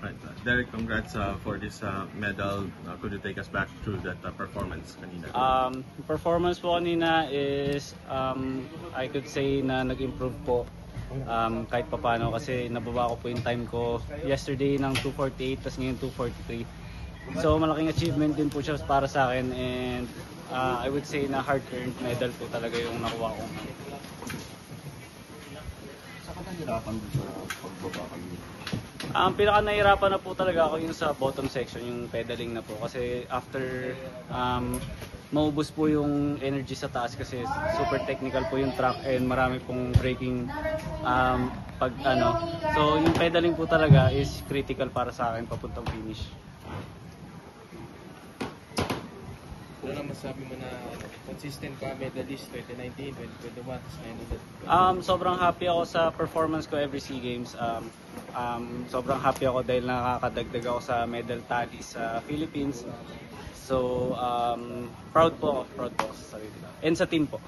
Right. Derek, congrats for this medal. Could you take us back through that performance kanina? Performance po kanina is I could say na nag-improve po kahit papano kasi nababa ko po yung time ko yesterday ng 2:48 tapos ngayon 2:43. So malaking achievement din po siya para sa akin and I would say na hard-earned medal po talaga yung nakuha ko. Saan ka nahirapan sa pagbaba kanina? Ang pinaka nahirapan na po talaga ako yung sa bottom section, yung pedaling na po. Kasi after maubos po yung energy sa taas kasi super technical po yung track and marami pong braking pag ano. So yung pedaling po talaga is critical para sa akin papuntang finish. Ano naman masabi mo na consistent ka, medalist 2019, 2021, 2021? Sobrang happy ako sa performance ko every SEA Games. Sobrang happy ako dahil nakakadagdag ako sa medal tally sa Philippines. So, proud po ako sa sarili. And sa team po.